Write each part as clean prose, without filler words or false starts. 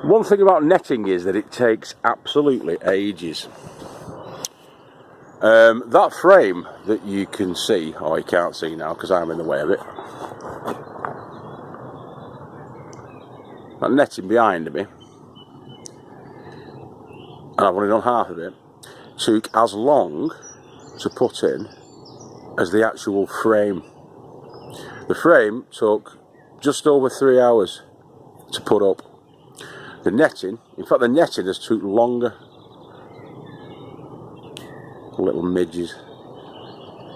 One thing about netting is that it takes absolutely ages. That frame that you can see, or you can't see now because I'm in the way of it, that netting behind me, and I've only done half of it, took as long to put in as the actual frame. The frame took just over 3 hours to put up. The netting, in fact the netting has took longer. Little midges.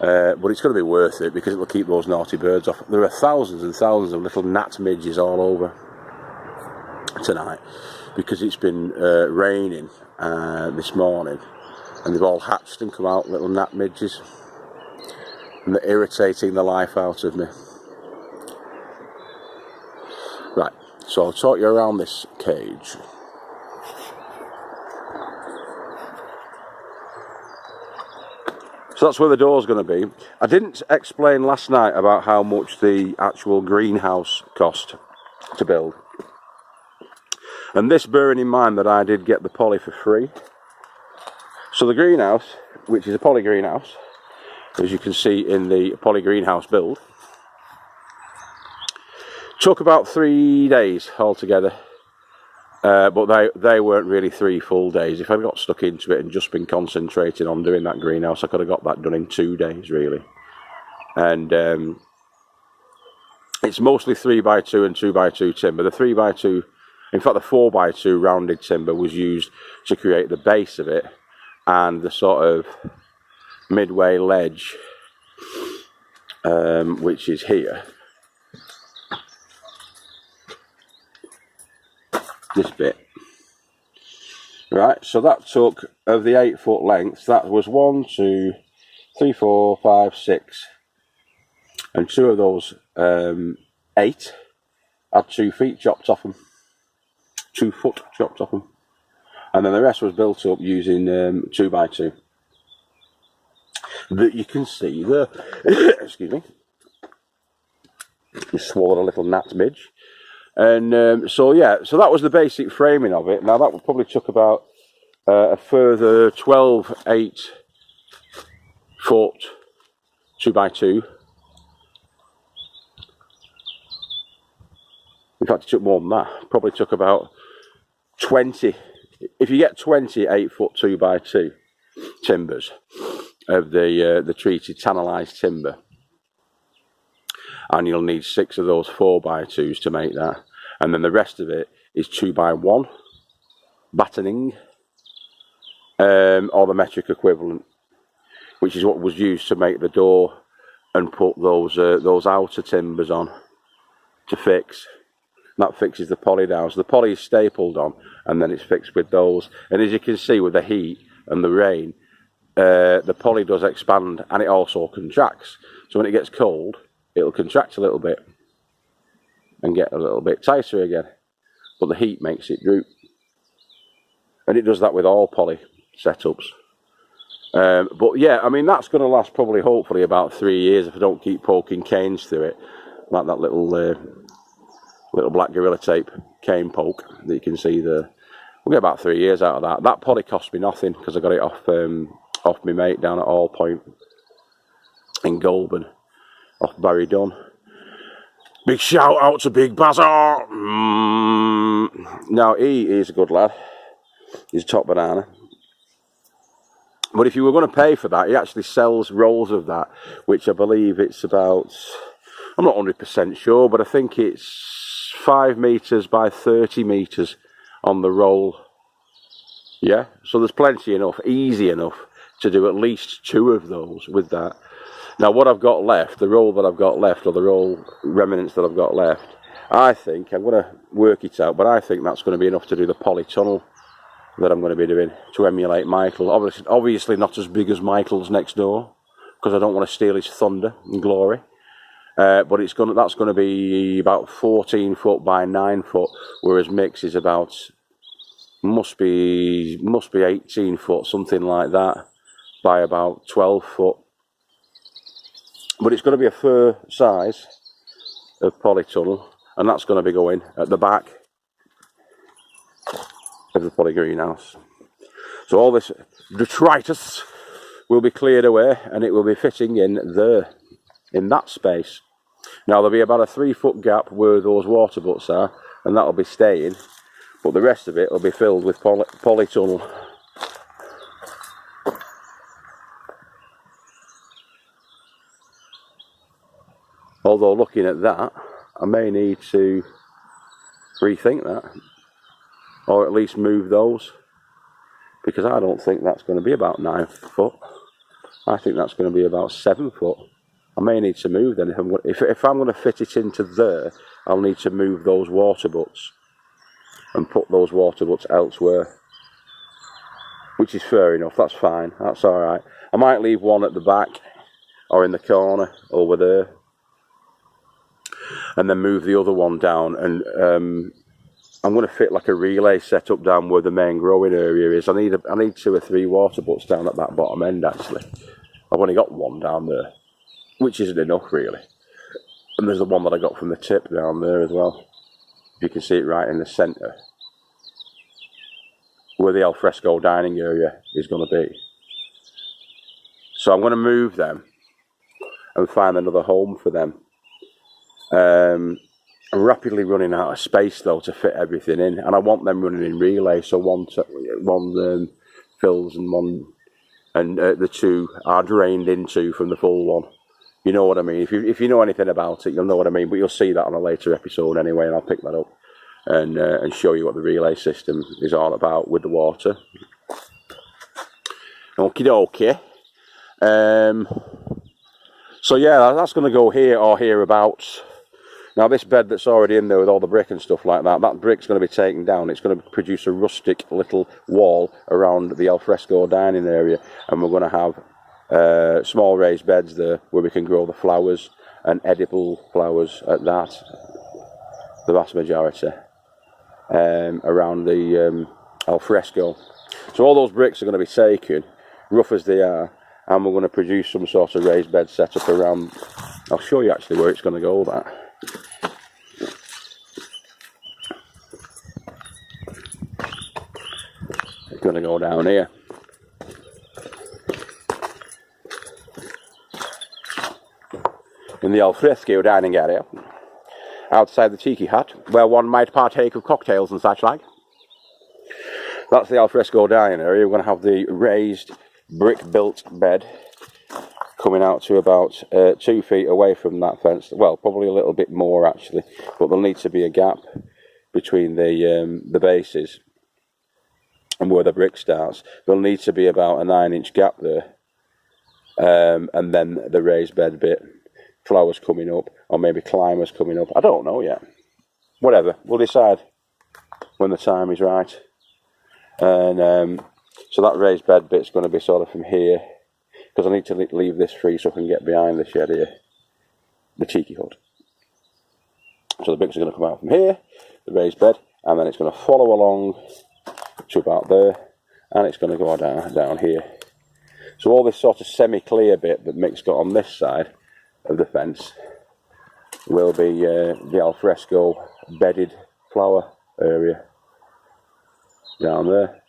But it's going to be worth it because it will keep those naughty birds off. There are thousands and thousands of little gnat midges all over tonight because it's been raining this morning, and they've all hatched and come out, little gnat midges, and they're irritating the life out of me. Right, so I'll talk you around this cage. So that's where the door's going to be. I didn't explain last night about how much the actual greenhouse cost to build. And this bearing in mind that I did get the poly for free. So the greenhouse, which is a poly greenhouse, as you can see in the poly greenhouse build, took about 3 days altogether. But they weren't really 3 full days. If I'd got stuck into it and just been concentrating on doing that greenhouse, I could have got that done in 2 days really. And it's mostly 3x2 and 2x2 timber. The 3x2, in fact the 4x2 rounded timber was used to create the base of it, and the sort of midway ledge, which is here. This bit, right? So that took, of the 8 foot length, that was 1, 2, 3, 4, 5, 6, and 2 of those 8 had 2 feet chopped off them, 2 foot chopped off them, and then the rest was built up using 2x2. That you can see the excuse me, you swallowed a little gnat midge. And so yeah, so that was the basic framing of it. Now that would probably took about a further 12 8 foot 2x2. In fact it took more than that. Probably took about 20, if you get 20 8 foot 2x2 timbers of the treated tannalised timber, and you'll need 6 of those 4x2s to make that. And then the rest of it is 2x1 battening, or the metric equivalent, which is what was used to make the door and put those outer timbers on to fix. That fixes the poly down. So the poly is stapled on, and then it's fixed with those. And as you can see, with the heat and the rain, the poly does expand, and it also contracts. So when it gets cold, it'll contract a little bit and get a little bit tighter again, but the heat makes it droop, and it does that with all poly setups. But yeah, I mean that's going to last probably, hopefully, about 3 years if I don't keep poking canes through it, like that little black Gorilla Tape cane poke that you can see there. We'll get about 3 years out of that. That poly cost me nothing because I got it off my mate down at All Point in Goulburn, off Barry Dunn. Big shout out to Big Bazaar. Now he is a good lad. He's a top banana. But if you were going to pay for that, he actually sells rolls of that, which I believe it's about, I'm not 100% sure, but I think it's 5 metres by 30 metres on the roll. Yeah, so there's plenty enough, easy enough to do at least 2 of those with that. Now what I've got left, the roll that I've got left, or the roll remnants that I've got left, I think, I'm going to work it out, but I think that's going to be enough to do the poly tunnel that I'm going to be doing to emulate Michael. Obviously not as big as Michael's next door, because I don't want to steal his thunder and glory. But that's going to be about 14 foot by 9 foot, whereas Mick's is about, must be 18 foot, something like that, by about 12 foot. But it's going to be a fur size of polytunnel, and that's going to be going at the back of the poly greenhouse. So all this detritus will be cleared away and it will be fitting in there, in that space. Now there'll be about a 3-foot gap where those water butts are, and that'll be staying, but the rest of it will be filled with polytunnel. Although looking at that, I may need to rethink that, or at least move those, because I don't think that's going to be about 9 foot. I think that's going to be about 7 foot. I may need to move then. If I'm going to fit it into there, I'll need to move those water butts and put those water butts elsewhere, which is fair enough. That's fine. That's all right. I might leave one at the back or in the corner over there, and then move the other one down. And I'm going to fit like a relay setup down where the main growing area is. I need 2 or 3 water butts down at that bottom end. Actually, I've only got one down there, which isn't enough really. And there's the one that I got from the tip down there as well. You can see it right in the centre, where the alfresco dining area is going to be. So I'm going to move them and find another home for them. I'm rapidly running out of space though to fit everything in, and I want them running in relay, so one fills and one, and the 2 are drained into from the full one. You know what I mean? If you know anything about it, you'll know what I mean. But you'll see that on a later episode anyway, and I'll pick that up and show you what the relay system is all about with the water. Okie dokie. So yeah, that's going to go here or hereabouts. Now this bed that's already in there with all the brick and stuff like that, that brick's going to be taken down. It's going to produce a rustic little wall around the alfresco dining area, and we're going to have small raised beds there where we can grow the flowers, and edible flowers at that, the vast majority, around the alfresco. So all those bricks are going to be taken, rough as they are, and we're going to produce some sort of raised bed setup around. I'll show you actually where it's going to go, that. It's going to go down here. In the alfresco dining area, outside the tiki hut, where one might partake of cocktails and such like. That's the alfresco dining area. We're going to have the raised brick-built bed coming out to about 2 feet away from that fence. Well, probably a little bit more actually, but there'll need to be a gap between the bases and where the brick starts. There'll need to be about a 9-inch gap there, and then the raised bed bit, flowers coming up, or maybe climbers coming up. I don't know yet. Whatever, we'll decide when the time is right. And so that raised bed bit's going to be sort of from here, because I need to leave this free so I can get behind the shed here, the tiki hut. So the bricks are going to come out from here, the raised bed, and then it's going to follow along to about there, and it's going to go down here. So all this sort of semi-clear bit that Mick's got on this side of the fence will be the alfresco bedded flower area down there,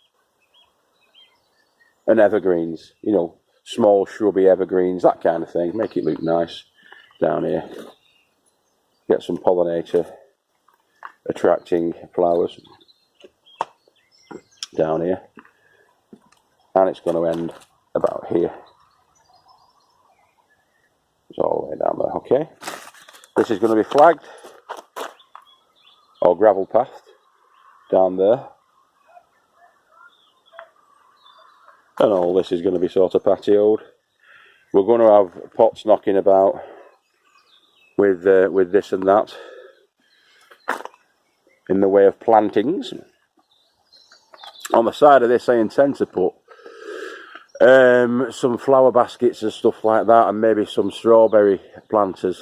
and evergreens, you know, small shrubby evergreens, that kind of thing, make it look nice down here. Get some pollinator attracting flowers down here, and it's going to end about here. It's all the way down there. Okay, this is going to be flagged or gravel path down there, and all this is going to be sort of patioed. We're going to have pots knocking about with this and that in the way of plantings. On the side of this I intend to put some flower baskets and stuff like that, and maybe some strawberry planters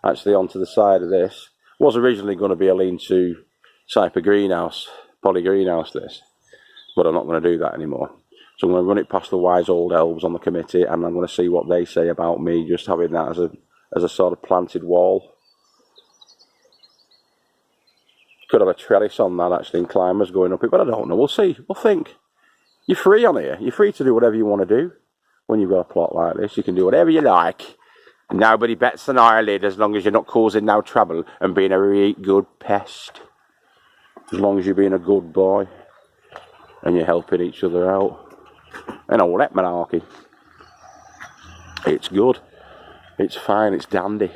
actually onto the side of this. It was originally going to be a lean-to type of greenhouse, poly greenhouse this, but I'm not going to do that anymore. So I'm going to run it past the wise old elves on the committee, and I'm going to see what they say about me just having that as a sort of planted wall. Could have a trellis on that actually and climbers going up it, but I don't know. We'll see. We'll think. You're free on here. You're free to do whatever you want to do when you've got a plot like this. You can do whatever you like. Nobody bets an eyelid as long as you're not causing no trouble and being a really good pest. As long as you're being a good boy and you're helping each other out. And all that malarkey. It's good. It's fine. It's dandy.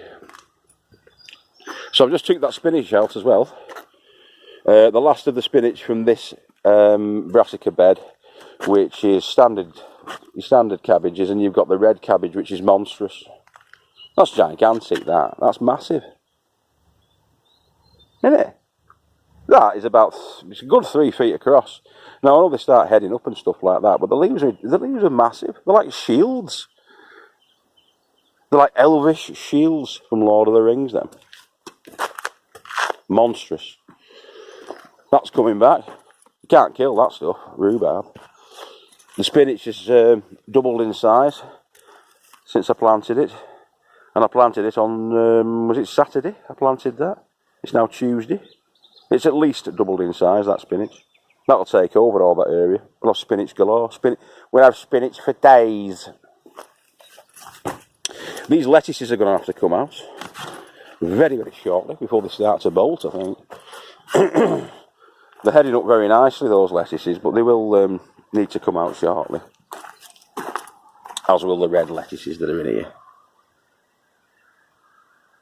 So I've just took that spinach out as well. The last of the spinach from this brassica bed, which is standard cabbages, and you've got the red cabbage, which is monstrous. That's gigantic, that. That's massive. Isn't it? That is about, it's a good 3 feet across. Now I know they start heading up and stuff like that, but the leaves are massive. They're like shields. They're like elvish shields from Lord of the Rings, them. Monstrous. That's coming back. You can't kill that stuff, rhubarb. The spinach has doubled in size since I planted it. And I planted it on, was it Saturday? I planted that. It's now Tuesday. It's at least doubled in size, that spinach. That'll take over all that area. We'll have spinach galore. We'll have spinach for days. These lettuces are going to have to come out very, very shortly before they start to bolt, I think. They're heading up very nicely, those lettuces, but they will need to come out shortly. As will the red lettuces that are in here.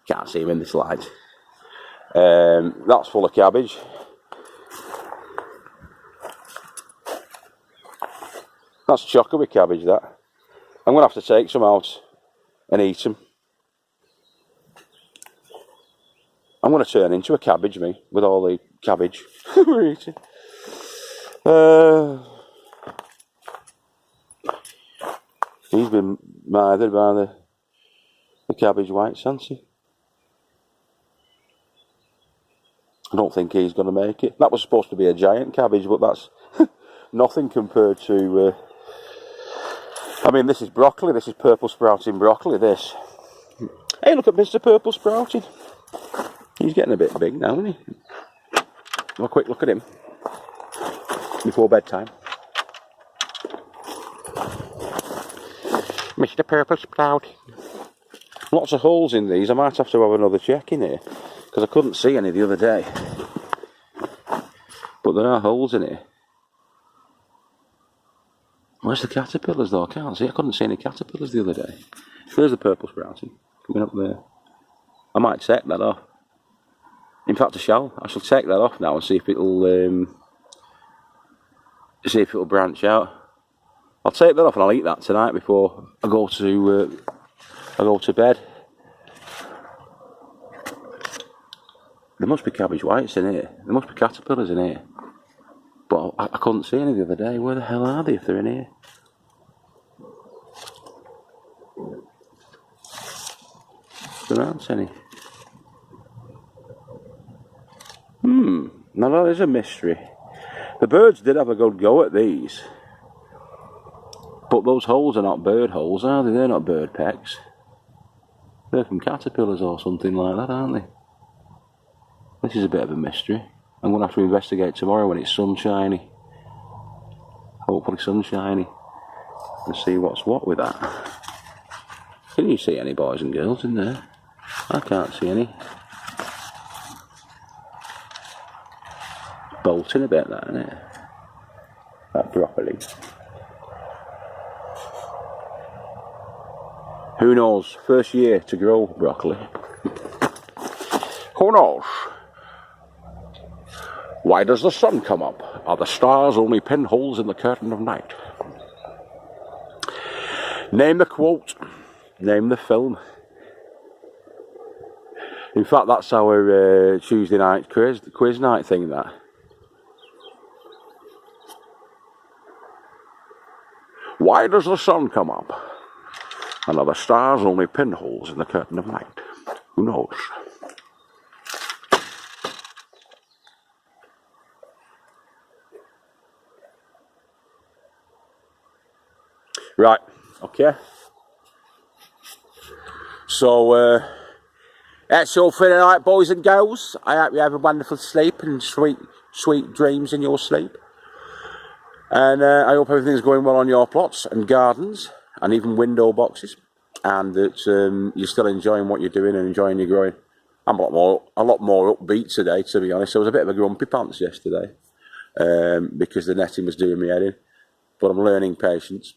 Can't see them in this light. That's full of cabbage. That's chocolate cabbage, that. I'm going to have to take some out and eat them. I'm going to turn into a cabbage, me, with all the cabbage we're eating. He's been mothered by the cabbage whites, hasn't he? I don't think he's going to make it. That was supposed to be a giant cabbage, but that's nothing compared to... I mean, this is broccoli. This is purple sprouting broccoli, this. Hey, look at Mr. Purple Sprouting. He's getting a bit big now, isn't he? Have a quick look at him before bedtime. Mr. Purple Sprouting. Lots of holes in these. I might have to have another check in here, because I couldn't see any the other day. But there are holes in here. Where's the caterpillars though? I can't see. I couldn't see any caterpillars the other day. There's the purple sprouting coming up there. I might take that off. In fact, I shall take that off now and see if it'll branch out. I'll take that off and I'll eat that tonight before I go to bed. There must be cabbage whites in here. There must be caterpillars in here. But I couldn't see any the other day. Where the hell are they if they're in here? There aren't any. Now that is a mystery. The birds did have a good go at these. But those holes are not bird holes, are they? They're not bird pecks. They're from caterpillars or something like that, aren't they? This is a bit of a mystery. I'm going to have to investigate tomorrow when it's sunshiny. Hopefully sunshiny. And see what's what with that. Can you see any boys and girls in there? I can't see any. Bolting a bit, that, isn't it? That broccoli. Who knows? First year to grow broccoli. Who knows? Why does the sun come up? Are the stars only pinholes in the curtain of night? Name the quote. Name the film. In fact, that's our Tuesday night quiz night thing, that. Why does the sun come up? And are the stars only pinholes in the curtain of night? Who knows? Right, okay. So, That's all for tonight, boys and girls. I hope you have a wonderful sleep and sweet dreams in your sleep. And I hope everything's going well on your plots and gardens and even window boxes, and that you're still enjoying what you're doing and enjoying your growing. I'm a lot more upbeat today, to be honest. I was a bit of a grumpy pants yesterday because the netting was doing me head in, but I'm learning patience.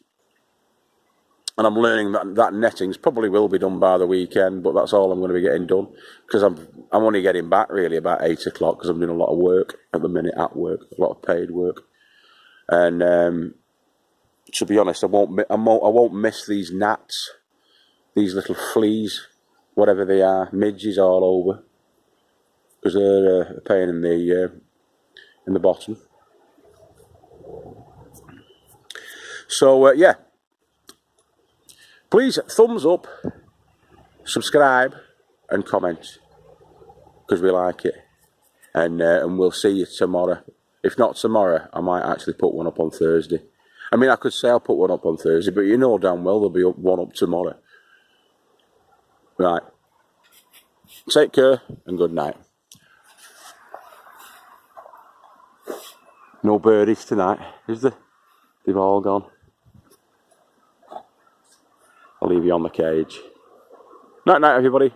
And I'm learning that nettings probably will be done by the weekend, but that's all I'm going to be getting done, because I'm only getting back really about 8 o'clock, because I'm doing a lot of work at the minute, at work, a lot of paid work. And to be honest, I won't miss these gnats, these little fleas, whatever they are, midges all over, because they're a pain in the bottom. So yeah. Please thumbs up, subscribe and comment, because we like it. And we'll see you tomorrow. If not tomorrow, I might actually put one up on Thursday. I mean, I could say I'll put one up on Thursday, but you know damn well there'll be one up tomorrow. Right. Take care and good night. No birdies tonight, is there? They've all gone. I'll leave you on the cage. Night night, everybody.